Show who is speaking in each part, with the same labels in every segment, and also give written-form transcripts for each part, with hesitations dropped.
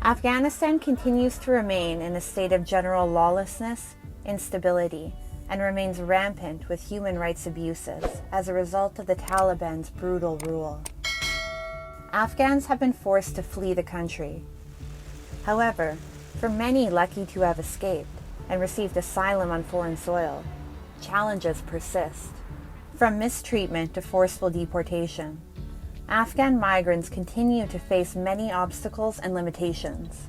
Speaker 1: Afghanistan continues to remain in a state of general lawlessness, instability, and remains rampant with human rights abuses as a result of the Taliban's brutal rule. Afghans have been forced to flee the country. However, for many lucky to have escaped and received asylum on foreign soil, challenges persist. From mistreatment to forceful deportation, Afghan migrants continue to face many obstacles and limitations.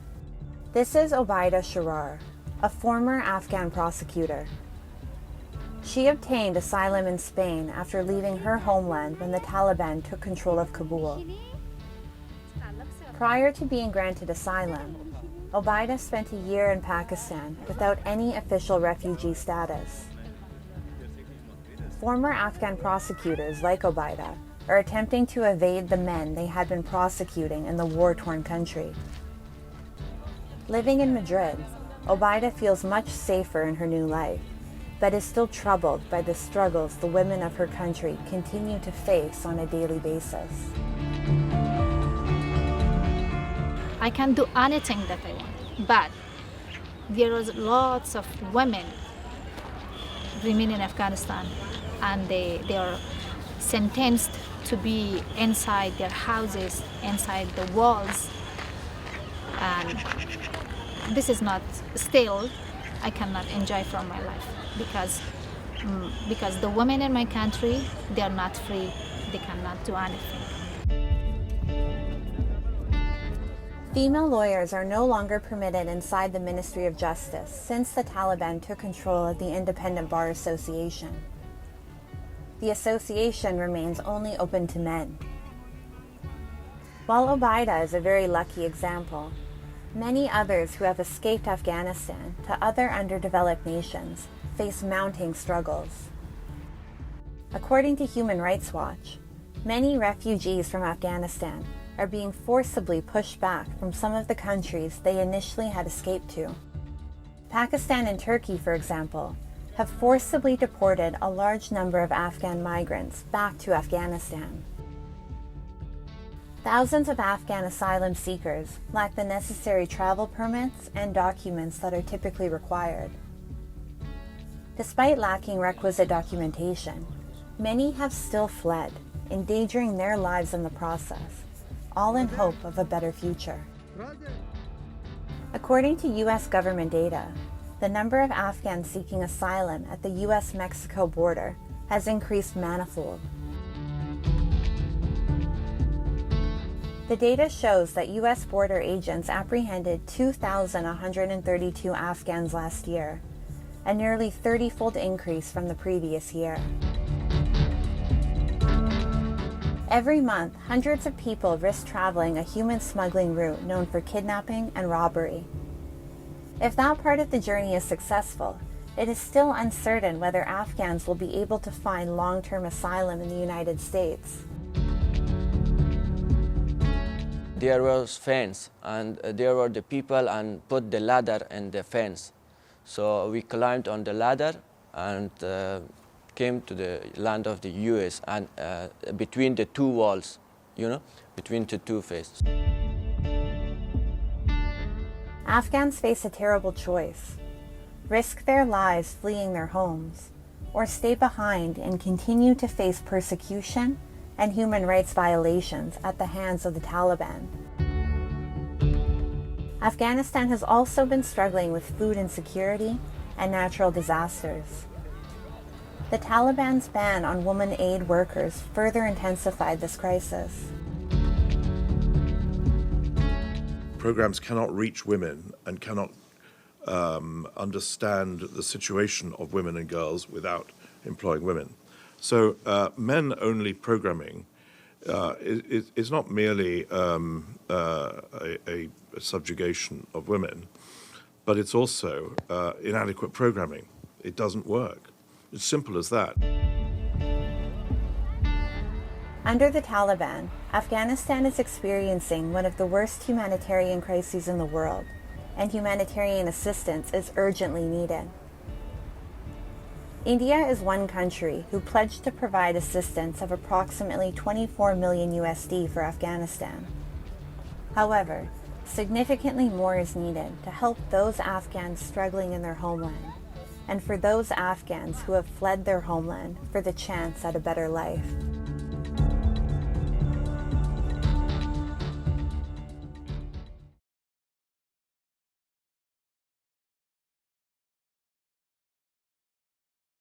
Speaker 1: This is Obaida Sharar, a former Afghan prosecutor. She obtained asylum in Spain after leaving her homeland when the Taliban took control of Kabul. Prior to being granted asylum, Obaida spent a year in Pakistan without any official refugee status. Former Afghan prosecutors like Obaida are attempting to evade the men they had been prosecuting in the war-torn country. Living in Madrid, Obaida feels much safer in her new life, but is still troubled by the struggles the women of her country continue to face on a daily basis.
Speaker 2: I can do anything that I want, but there are lots of women remain in Afghanistan, and they are sentenced to be inside their houses, inside the walls, and this is not still I cannot enjoy from my life because the women in my country, they are not free, they cannot do anything.
Speaker 1: Female lawyers are no longer permitted inside the Ministry of Justice since the Taliban took control of the Independent Bar Association. The association remains only open to men. While Obaida is a very lucky example, many others who have escaped Afghanistan to other underdeveloped nations face mounting struggles. According to Human Rights Watch, many refugees from Afghanistan are being forcibly pushed back from some of the countries they initially had escaped to. Pakistan and Turkey, for example, have forcibly deported a large number of Afghan migrants back to Afghanistan. Thousands of Afghan asylum seekers lack the necessary travel permits and documents that are typically required. Despite lacking requisite documentation, many have still fled, endangering their lives in the process, all in hope of a better future. According to U.S. government data, the number of Afghans seeking asylum at the U.S.-Mexico border has increased manifold. The data shows that U.S. border agents apprehended 2,132 Afghans last year, a nearly 30-fold increase from the previous year. Every month, hundreds of people risk traveling a human smuggling route known for kidnapping and robbery. If that part of the journey is successful, it is still uncertain whether Afghans will be able to find long-term asylum in the United States.
Speaker 3: There was fence, and there were the people and put the ladder in the fence. So we climbed on the ladder and came to the land of the US, and between the two walls, between the two faces.
Speaker 1: Afghans face a terrible choice: risk their lives fleeing their homes, or stay behind and continue to face persecution and human rights violations at the hands of the Taliban. Afghanistan has also been struggling with food insecurity and natural disasters. The Taliban's ban on women aid workers further intensified this crisis.
Speaker 4: Programs cannot reach women and cannot understand the situation of women and girls without employing women. So men-only programming is not merely a subjugation of women, but it's also inadequate programming. It doesn't work. It's simple as that.
Speaker 1: Under the Taliban, Afghanistan is experiencing one of the worst humanitarian crises in the world, and humanitarian assistance is urgently needed. India is one country who pledged to provide assistance of approximately 24 million USD for Afghanistan. However, Significantly more is needed to help those Afghans struggling in their homeland, and for those Afghans who have fled their homeland for the chance at a better life.